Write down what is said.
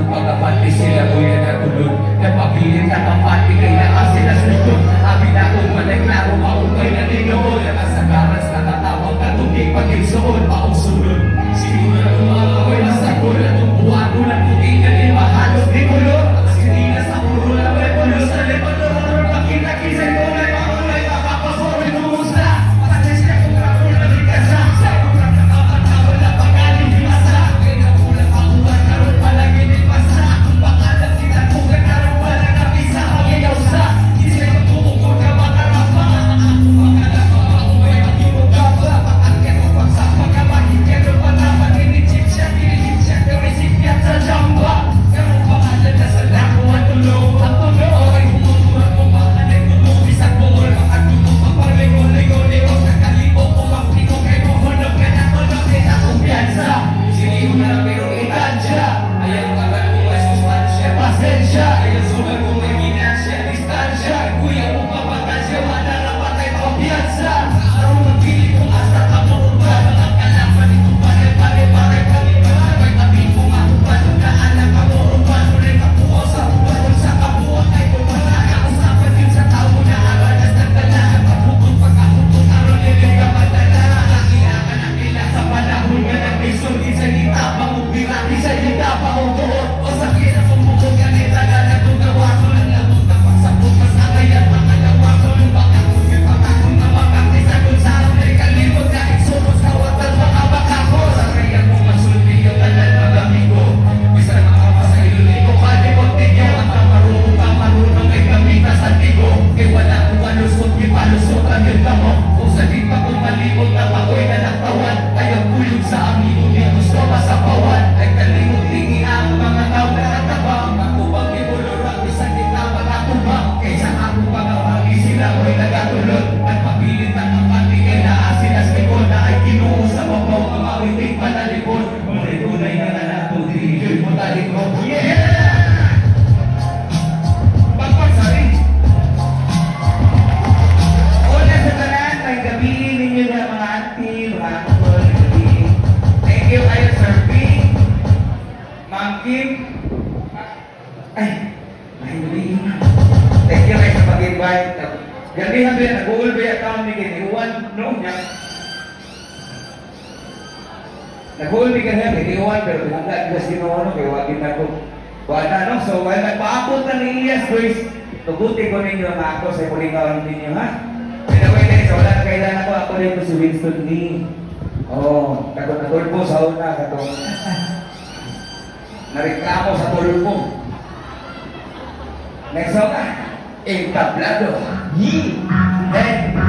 pagkapati sila ko yan natulog. Napabilit na kapati kaya sila sunod. Abi na kung malay-klaro maupay na ninoon. Nakasagaras nakatawag na tubig pag-igsoon. Paungsunod. Siguro na kumakakoy na sa gula. Tumbuhan ko lang kung ingalin mahalos di kulo. Sige na sa puro na may pulo sa lepano. Nakita-kisay ko na makulay makapasorin umusta. Pasis na kung kapul na bigasa. Sa kong nakakatawa na pagaling masa. Kaya nakulang makuhan karoon palagin pasa. Kung bakalang kita kung karoon pala napisa. Magiyaw sa isay magtumukod ka makarapa. Ako bakalang makakumay mag-ibog ka ba. Pag-angkin mo pagsa pagkamahigyan o panaman. Initip siya resipiyat sa jamba. Karoon pangalan na sa lakuan tulong. Ang tulong ay humuturan mo makanay tulong. Isang bungol makatulong pagpaligo-ligo-ligo. Sa kalibo ko magpiko kay muhunod ka na tulong. Kita kumpiyansa siliw na pero itansya. Ayaw ka ba kung may sustansya pasensya. Ayaw sugal kung may ginansya distansya. Kuya mo kapatansya wala na patay kumpiyansa. Araw magpili kung asa ka mo ba. Mga kalaman ito pare-pare-pare kami ba. May tabi ko makupan. Naanak ka mo upan. Ulit kapuo sa upan. Kung sa kapuo ay pumalaka. Usapan yun sa tao na aranas ng dalahan. Pagpupun pagkakupun. Aron nilin ka madala. Nakilakan ang ila sa panahon nga nag-isol. Isa'y kita pang-ubira. Isa'y kita pang-ubuot. O sa kina pumukog ka nita na nagtugawa ko. Ang lamot na pagsapot. Masakay at mga gawa ko. Nung baka ko yung pangakong na makakisa. Kung sa akin ay kalimot. Kahit sumos kawatan mga baka ko. Sa kaya mo masulti yung talan mga amigo. Bisa na makapasa ilulay ko. Kalimot ninyo. At ang marunong ay gamita sa tigo. Kaya wala kong malusot. Ipalusot ang yung damo. Kung sa di pa kong malimot na ako'y nalaktawan. Ayaw kulog sa amigo. Di gusto masapawan. Ay kalimot tingi ang mga tao na natabang. Ako bang ibulurang isang kita makatubang. Kaysa ako pangawagi sila ko'y nagatulog. At papilit ang kapati kay naasin as likod. Na ay kinuho sa mabaw. Kamawiting panalikod. Ngunit tunay na nanato. Dirigyo'y mo talikod. Yeah! Pagpagsari. Una sa tanan, may gabihin ninyo na mga auntie, mga uncle, gabihin. Thank you kayo, Sir P. Ma'am Kim. Ay, gabihin na. Thank you kayo sa pag-invite. Gabihin ba yan, nag-uul ba yung account ni Kiniwan? No, yan. Nag-uul ba yan, Kiniwan, pero pinagdaan ko sa Kiniwan, kaya wagin na ko. Wala, no? So, while nagpaabot na ni Elias, guys, tugutin ko ninyo ang ako sa muling kawan ninyo, ha? Pinaway guys, wala na kailangan ko ako dito si Winston Lee. Oo, katong natulpo sa una, katong nareklamo sa tulpo. Next song, entablado. Yee! Then,